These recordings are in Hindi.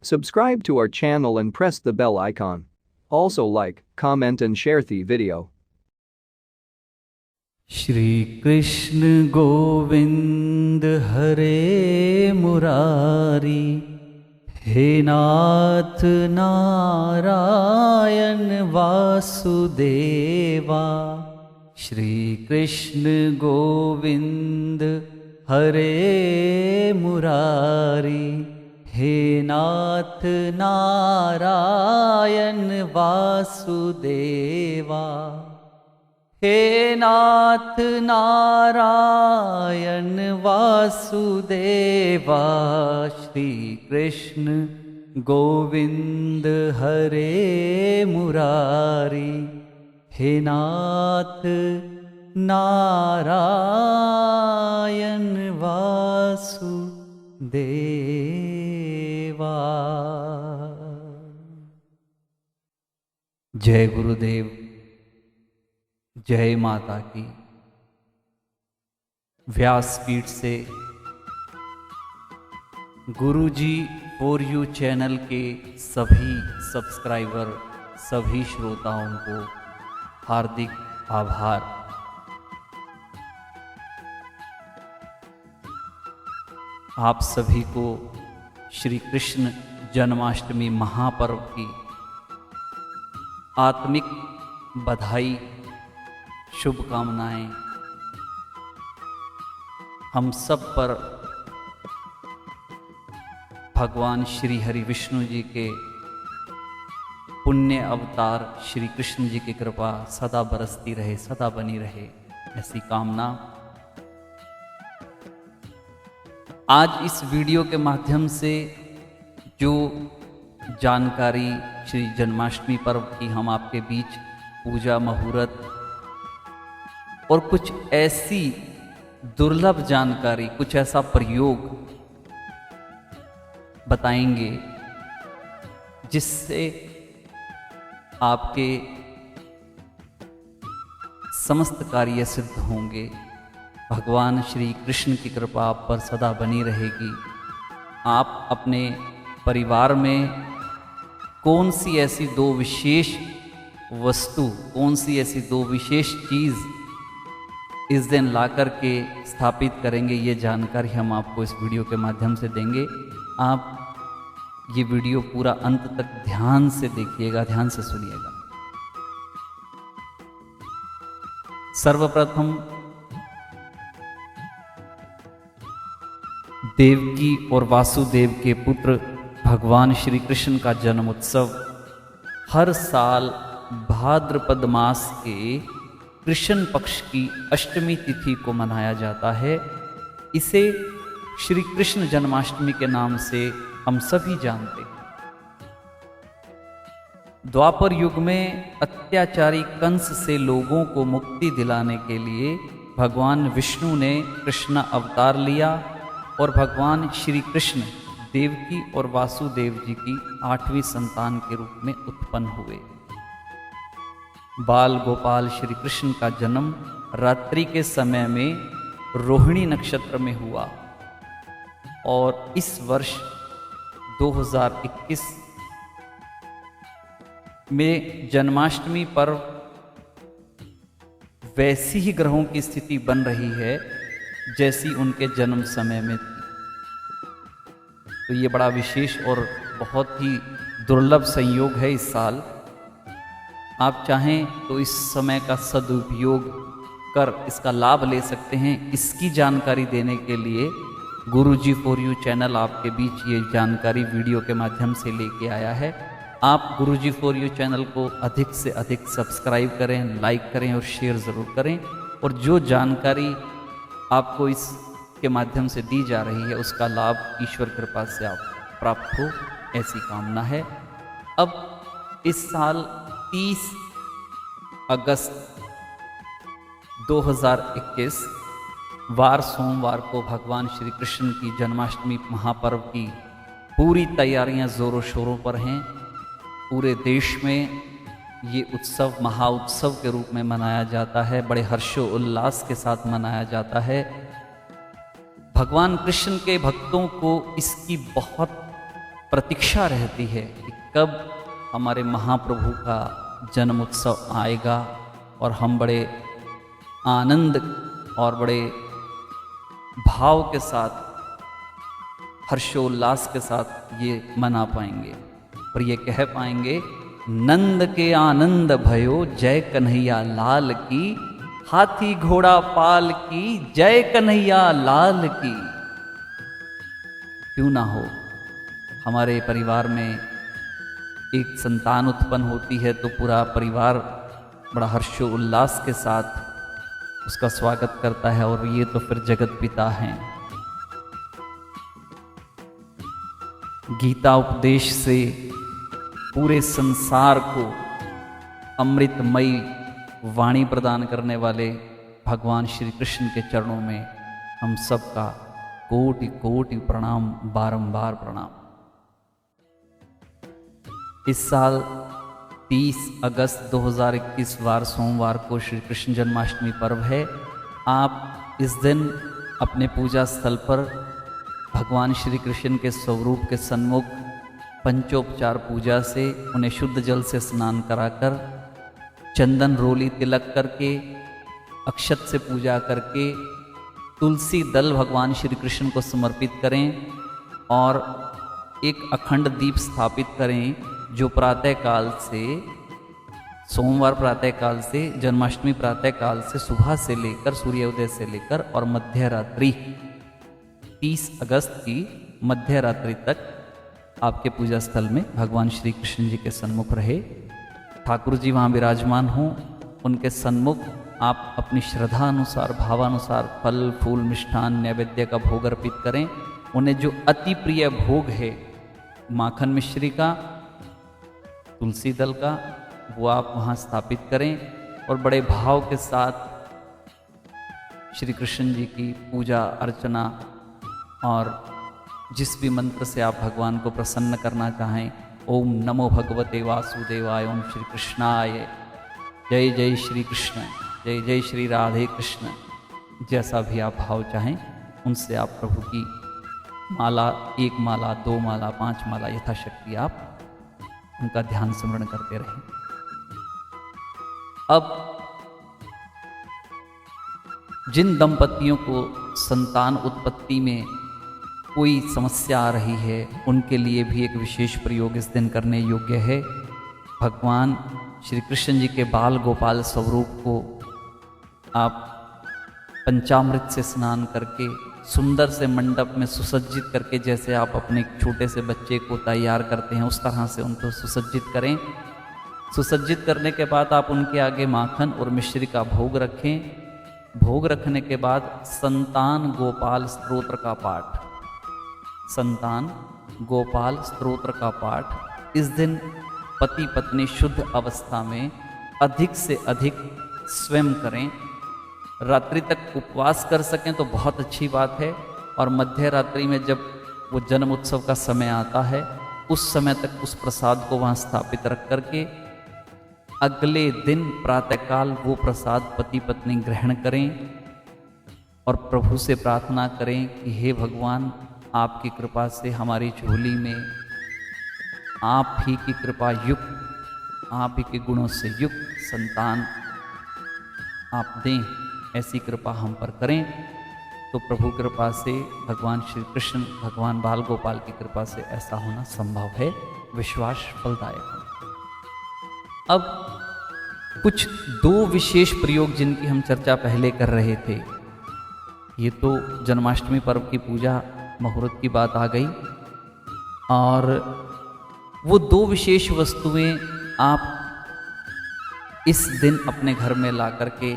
Subscribe to our channel and press the bell icon. Also like, comment and share the video. Shri Krishna Govind हरे मुरारी, हे नाथ नारायण वासुदेवा। श्री कृष्ण गोविंद हरे मुरारी, हे नाथ नारायण वासुदेवा। हे नाथ नारायण वासुदेवा। श्री कृष्ण गोविंद हरे मुरारी, हे नाथ नारायण वासुदेवा। जय गुरुदेव, जय माता की। व्यासपीठ से गुरुजी फॉर यू चैनल के सभी सब्सक्राइबर, सभी श्रोताओं को हार्दिक आभार। आप सभी को श्री कृष्ण जन्माष्टमी महापर्व की आत्मिक बधाई, शुभकामनाएं। हम सब पर भगवान श्री हरि विष्णु जी के पुण्य अवतार श्री कृष्ण जी की कृपा सदा बरसती रहे, सदा बनी रहे, ऐसी कामना। आज इस वीडियो के माध्यम से जो जानकारी श्री जन्माष्टमी पर्व की हम आपके बीच पूजा मुहूर्त और कुछ ऐसी दुर्लभ जानकारी, कुछ ऐसा प्रयोग बताएंगे जिससे आपके समस्त कार्य सिद्ध होंगे। भगवान श्री कृष्ण की कृपा आप पर सदा बनी रहेगी। आप अपने परिवार में कौन सी ऐसी दो विशेष वस्तु, कौन सी ऐसी दो विशेष चीज़ इस दिन ला कर के स्थापित करेंगे, ये जानकारी हम आपको इस वीडियो के माध्यम से देंगे। आप ये वीडियो पूरा अंत तक ध्यान से देखिएगा, ध्यान से सुनिएगा। सर्वप्रथम देवकी और वासुदेव के पुत्र भगवान श्री कृष्ण का जन्म उत्सव हर साल भाद्रपद मास के कृष्ण पक्ष की अष्टमी तिथि को मनाया जाता है। इसे श्री कृष्ण जन्माष्टमी के नाम से हम सभी जानते हैं। द्वापर युग में अत्याचारी कंस से लोगों को मुक्ति दिलाने के लिए भगवान विष्णु ने कृष्ण अवतार लिया और भगवान श्री कृष्ण देवकी और वासुदेव जी की 8वीं संतान के रूप में उत्पन्न हुए। बाल गोपाल श्री कृष्ण का जन्म रात्रि के समय में रोहिणी नक्षत्र में हुआ और इस वर्ष 2021 में जन्माष्टमी पर्व वैसी ही ग्रहों की स्थिति बन रही है जैसी उनके जन्म समय में थी। तो ये बड़ा विशेष और बहुत ही दुर्लभ संयोग है इस साल। आप चाहें तो इस समय का सदुपयोग कर इसका लाभ ले सकते हैं। इसकी जानकारी देने के लिए गुरुजी फॉर यू चैनल आपके बीच ये जानकारी वीडियो के माध्यम से लेके आया है। आप गुरुजी फॉर यू चैनल को अधिक से अधिक सब्सक्राइब करें, लाइक करें और शेयर ज़रूर करें। और जो जानकारी आपको इसके माध्यम से दी जा रही है उसका लाभ ईश्वर कृपा से आप प्राप्त हो, ऐसी कामना है। अब इस साल 30 अगस्त 2021 वार सोमवार को भगवान श्री कृष्ण की जन्माष्टमी महापर्व की पूरी तैयारियां जोरों शोरों पर हैं। पूरे देश में ये उत्सव महाउत्सव के रूप में मनाया जाता है, बड़े हर्षोल्लास के साथ मनाया जाता है। भगवान कृष्ण के भक्तों को इसकी बहुत प्रतीक्षा रहती है कि कब हमारे महाप्रभु का जन्म उत्सव आएगा और हम बड़े आनंद और बड़े भाव के साथ, हर्षोल्लास के साथ ये मना पाएंगे और ये कह पाएंगे, नंद के आनंद भयो जय कन्हैया लाल की, हाथी घोड़ा पाल की जय कन्हैया लाल की। क्यों ना हो, हमारे परिवार में एक संतान उत्पन्न होती है तो पूरा परिवार बड़ा हर्षोल्लास के साथ उसका स्वागत करता है, और ये तो फिर जगत पिता हैं। गीता उपदेश से पूरे संसार को अमृतमयी वाणी प्रदान करने वाले भगवान श्री कृष्ण के चरणों में हम सबका कोटि कोटि प्रणाम, बारंबार प्रणाम। इस साल 30 अगस्त 2021 वार सोमवार को श्री कृष्ण जन्माष्टमी पर्व है। आप इस दिन अपने पूजा स्थल पर भगवान श्री कृष्ण के स्वरूप के सन्मुख पंचोपचार पूजा से उन्हें शुद्ध जल से स्नान कराकर, चंदन रोली तिलक करके, अक्षत से पूजा करके, तुलसी दल भगवान श्री कृष्ण को समर्पित करें और एक अखंड दीप स्थापित करें, जो प्रातःकाल से, सोमवार प्रातःकाल से, जन्माष्टमी प्रातःकाल से, सुबह से लेकर, सूर्योदय से लेकर और मध्य रात्रि 30 अगस्त की मध्य रात्रि तक आपके पूजा स्थल में भगवान श्री कृष्ण जी के सन्मुख रहे। ठाकुर जी वहाँ विराजमान हों, उनके सन्मुख आप अपनी श्रद्धा अनुसार, भावानुसार फल फूल मिष्ठान नैवेद्य का भोग अर्पित करें। उन्हें जो अति प्रिय भोग है माखन मिश्री का, तुलसी दल का, वो आप वहाँ स्थापित करें और बड़े भाव के साथ श्री कृष्ण जी की पूजा अर्चना और जिस भी मंत्र से आप भगवान को प्रसन्न करना चाहें, ओम नमो भगवते वासुदेवाय, ओम श्री कृष्णाय, जय जय श्री कृष्ण, जय जय श्री राधे कृष्ण, जैसा भी आप भाव चाहें उनसे आप प्रभु की माला, 1 माला 2 माला 5 माला यथाशक्ति आप उनका ध्यान स्मरण करते रहें। अब जिन दंपतियों को संतान उत्पत्ति में कोई समस्या आ रही है, उनके लिए भी एक विशेष प्रयोग इस दिन करने योग्य है। भगवान श्री कृष्ण जी के बाल गोपाल स्वरूप को आप पंचामृत से स्नान करके, सुंदर से मंडप में सुसज्जित करके, जैसे आप अपने छोटे से बच्चे को तैयार करते हैं उस तरह से उनको सुसज्जित करें। सुसज्जित करने के बाद आप उनके आगे माखन और मिश्री का भोग रखें। भोग रखने के बाद संतान गोपाल स्तोत्र का पाठ, संतान गोपाल स्तोत्र का पाठ इस दिन पति पत्नी शुद्ध अवस्था में अधिक से अधिक स्वयं करें। रात्रि तक उपवास कर सकें तो बहुत अच्छी बात है, और मध्य रात्रि में जब वो जन्म उत्सव का समय आता है उस समय तक उस प्रसाद को वहाँ स्थापित रख करके अगले दिन प्रातःकाल वो प्रसाद पति पत्नी ग्रहण करें और प्रभु से प्रार्थना करें कि हे भगवान, आपकी कृपा से हमारी झोली में आप ही की कृपा युक्त, आप ही के गुणों से युक्त संतान आप दें, ऐसी कृपा हम पर करें। तो प्रभु कृपा से, भगवान श्री कृष्ण, भगवान बाल गोपाल की कृपा से ऐसा होना संभव है। विश्वास फलदायक। अब कुछ 2 विशेष प्रयोग जिनकी हम चर्चा पहले कर रहे थे, ये तो जन्माष्टमी पर्व की पूजा मुहूर्त की बात आ गई, और वो 2 विशेष वस्तुएं आप इस दिन अपने घर में ला करके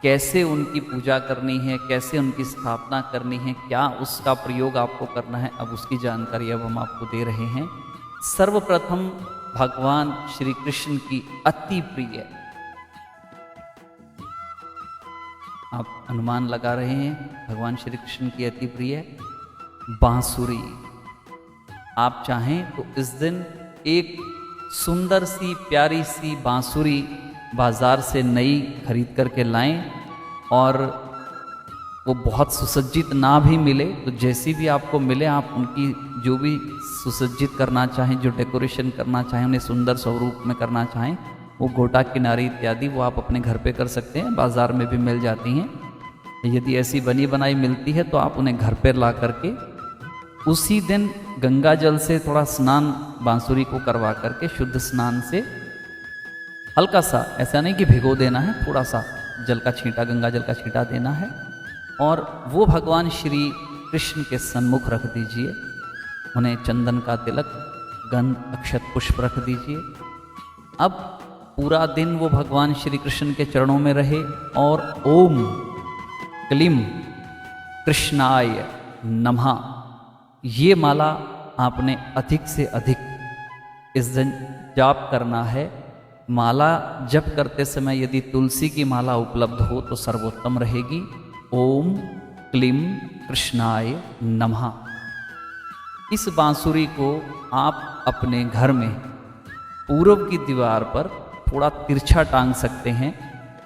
कैसे उनकी पूजा करनी है, कैसे उनकी स्थापना करनी है, क्या उसका प्रयोग आपको करना है, अब उसकी जानकारी अब हम आपको दे रहे हैं। सर्वप्रथम भगवान श्री कृष्ण की अति प्रिय, आप अनुमान लगा रहे हैं, भगवान श्री कृष्ण की अति प्रिय बांसुरी। आप चाहें तो इस दिन एक सुंदर सी प्यारी सी बांसुरी बाजार से नई खरीद करके लाएं, और वो बहुत सुसज्जित ना भी मिले तो जैसी भी आपको मिले आप उनकी जो भी सुसज्जित करना चाहें, जो डेकोरेशन करना चाहें, उन्हें सुंदर स्वरूप में करना चाहें, वो गोटा किनारी इत्यादि वो आप अपने घर पे कर सकते हैं, बाज़ार में भी मिल जाती हैं। यदि ऐसी बनी बनाई मिलती है तो आप उन्हें घर पर ला करके उसी दिन गंगा जल से थोड़ा स्नान बांसुरी को करवा करके शुद्ध स्नान से हल्का सा, ऐसा नहीं कि भिगो देना है, थोड़ा सा जल का छींटा, गंगा जल का छींटा देना है और वो भगवान श्री कृष्ण के सन्मुख रख दीजिए। उन्हें चंदन का तिलक, गंध, अक्षत, पुष्प रख दीजिए। अब पूरा दिन वो भगवान श्री कृष्ण के चरणों में रहे और ओम क्लीम कृष्णाय नमः ये माला आपने अधिक से अधिक इस दिन जाप करना है। माला जप करते समय यदि तुलसी की माला उपलब्ध हो तो सर्वोत्तम रहेगी। ओम क्लीम कृष्णाय नमः। इस बांसुरी को आप अपने घर में पूर्व की दीवार पर थोड़ा तिरछा टांग सकते हैं,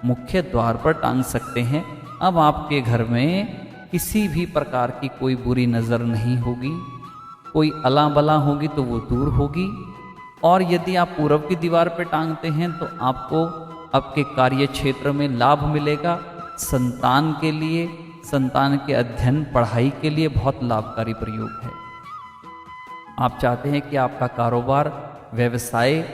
मुख्य द्वार पर टांग सकते हैं। अब आपके घर में किसी भी प्रकार की कोई बुरी नज़र नहीं होगी, कोई अला बला होगी तो वो दूर होगी। और यदि आप पूर्व की दीवार पर टांगते हैं तो आपको आपके कार्य क्षेत्र में लाभ मिलेगा। संतान के लिए, संतान के अध्ययन पढ़ाई के लिए बहुत लाभकारी प्रयोग है। आप चाहते हैं कि आपका कारोबार, व्यवसाय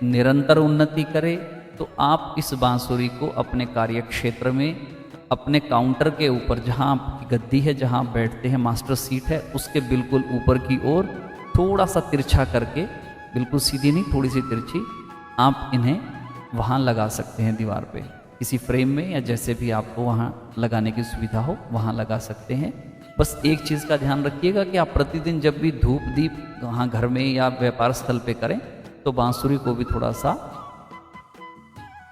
निरंतर उन्नति करे तो आप इस बांसुरी को अपने कार्य क्षेत्र में, अपने काउंटर के ऊपर, जहां आपकी गद्दी है, जहां आप बैठते हैं, मास्टर सीट है, उसके बिल्कुल ऊपर की ओर थोड़ा सा तिरछा करके, बिल्कुल सीधी नहीं, थोड़ी सी तिरछी, आप इन्हें वहां लगा सकते हैं दीवार पे, किसी फ्रेम में या जैसे भी आपको वहां लगाने की सुविधा हो वहां लगा सकते हैं। बस एक चीज़ का ध्यान रखिएगा कि आप प्रतिदिन जब भी धूप दीप वहाँ घर में या व्यापार स्थल पे करें तो बांसुरी को भी थोड़ा सा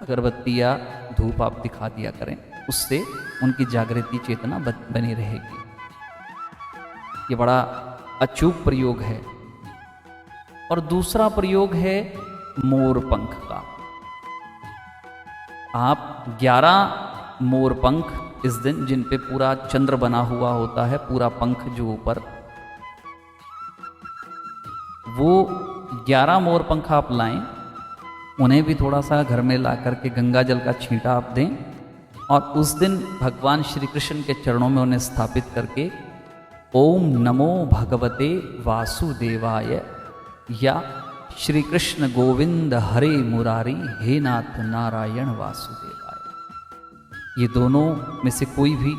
अगरबत्ती या धूप आप दिखा दिया करें, उससे उनकी जागृति चेतना बनी रहेगी। ये बड़ा अचूक प्रयोग है। और दूसरा प्रयोग है मोर पंख का। आप 11 मोर पंख इस दिन, जिन पे पूरा चंद्र बना हुआ होता है, पूरा पंख जो ऊपर, वो 11 मोर पंख आप लाएं, उन्हें भी थोड़ा सा घर में ला करके गंगा जल का छींटा आप दें और उस दिन भगवान श्री कृष्ण के चरणों में उन्हें स्थापित करके ओम नमो भगवते वासुदेवाय या श्री कृष्ण गोविंद हरे मुरारी हे नाथ नारायण वासुदेवाय, ये दोनों में से कोई भी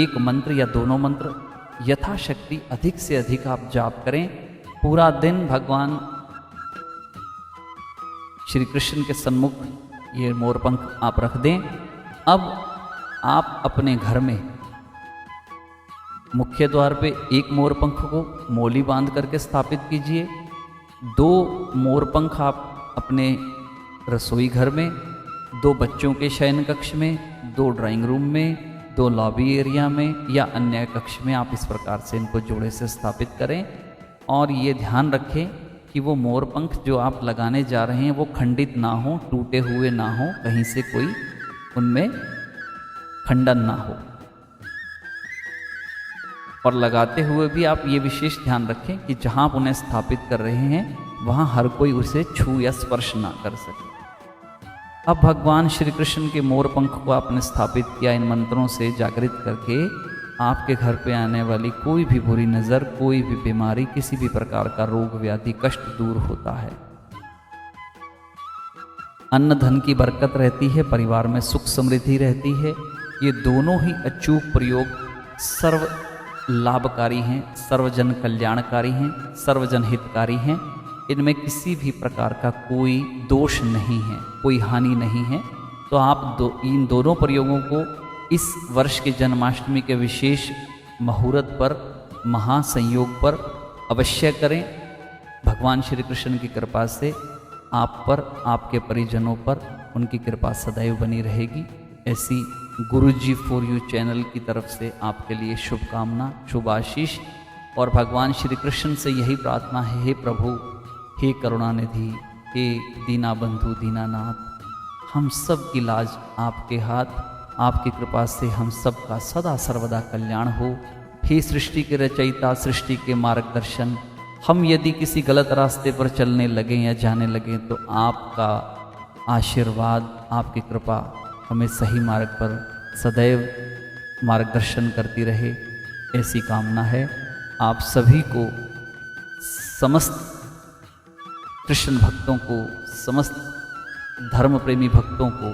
एक मंत्र या दोनों मंत्र यथाशक्ति अधिक से अधिक आप जाप करें। पूरा दिन भगवान श्री कृष्ण के सन्मुख ये मोरपंख आप रख दें। अब आप अपने घर में मुख्य द्वार पे एक मोरपंख को मोली बांध करके स्थापित कीजिए। 2 मोरपंख आप अपने रसोई घर में, 2 बच्चों के शयन कक्ष में, 2 ड्राइंग रूम में, 2 लॉबी एरिया में या अन्य कक्ष में आप इस प्रकार से इनको जोड़े से स्थापित करें। और ये ध्यान रखें कि वो मोरपंख जो आप लगाने जा रहे हैं वो खंडित ना हो, टूटे हुए ना हो, कहीं से कोई उनमें खंडन ना हो। और लगाते हुए भी आप ये विशेष ध्यान रखें कि जहाँ आप उन्हें स्थापित कर रहे हैं वहाँ हर कोई उसे छू या स्पर्श ना कर सके। अब भगवान श्री कृष्ण के मोरपंख को आपने स्थापित किया, इन मंत्रों से जागृत करके आपके घर पे आने वाली कोई भी बुरी नज़र, कोई भी बीमारी, किसी भी प्रकार का रोग व्याधि कष्ट दूर होता है। अन्न धन की बरकत रहती है, परिवार में सुख समृद्धि रहती है। ये दोनों ही अचूक प्रयोग सर्व लाभकारी हैं, सर्वजन कल्याणकारी हैं, सर्वजन हितकारी हैं। इनमें किसी भी प्रकार का कोई दोष नहीं है, कोई हानि नहीं है। तो आप इन दोनों प्रयोगों को इस वर्ष के जन्माष्टमी के विशेष मुहूर्त पर, महासंयोग पर अवश्य करें। भगवान श्री कृष्ण की कृपा से आप पर, आपके परिजनों पर उनकी कृपा सदैव बनी रहेगी। ऐसी गुरुजी फॉर यू चैनल की तरफ से आपके लिए शुभकामना, शुभ आशीष। और भगवान श्री कृष्ण से यही प्रार्थना है, हे प्रभु, हे करुणानिधि, हे दीना बंधु दीनानाथ, हम सब की लाज आपके हाथ, आपकी कृपा से हम सब का सदा सर्वदा कल्याण हो। हे सृष्टि के रचयिता, सृष्टि के मार्गदर्शन, हम यदि किसी गलत रास्ते पर चलने लगें या जाने लगें तो आपका आशीर्वाद, आपकी कृपा हमें सही मार्ग पर सदैव मार्गदर्शन करती रहे, ऐसी कामना है। आप सभी को, समस्त कृष्ण भक्तों को, समस्त धर्म प्रेमी भक्तों को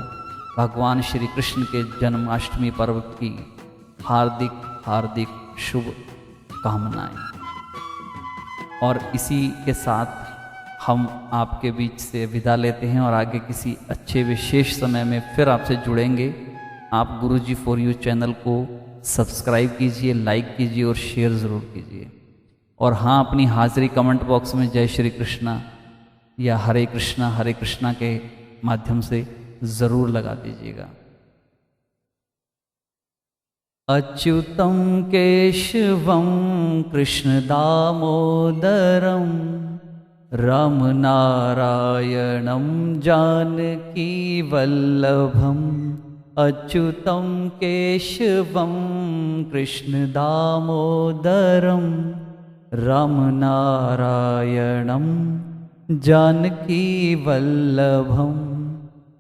भगवान श्री कृष्ण के जन्माष्टमी पर्व की हार्दिक हार्दिक शुभ कामनाएं। और इसी के साथ हम आपके बीच से विदा लेते हैं और आगे किसी अच्छे विशेष समय में फिर आपसे जुड़ेंगे। आप गुरुजी फॉर यू चैनल को सब्सक्राइब कीजिए, लाइक कीजिए और शेयर ज़रूर कीजिए। और हाँ, अपनी हाजिरी कमेंट बॉक्स में जय श्री कृष्णा या हरे कृष्णा के माध्यम से ज़रूर लगा दीजिएगा। अच्युतं केशवं कृष्ण दामोदरं रामनारायणं जानकी वल्लभम्। अच्युतं केशवं कृष्ण दामोदरं रामनारायणं जानकी वल्लभम्।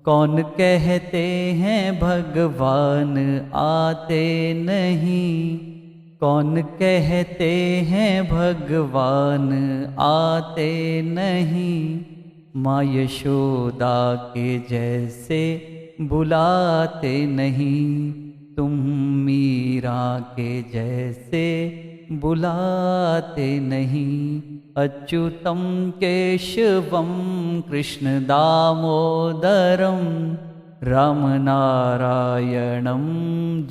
कौन कहते हैं भगवान आते नहीं, कौन कहते हैं भगवान आते नहीं। माँ यशोदा के जैसे बुलाते नहीं, तुम मीरा के जैसे बुलाते नहीं। अच्युतं केशवं कृष्ण दामोदरं रामनारायणं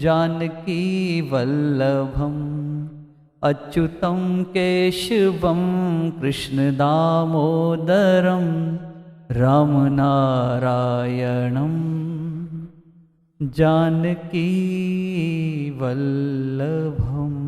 जानकी वल्लभम्। अच्युतं केशवं कृष्ण दामोदरं रामनारायणं जानकी वल्लभम्।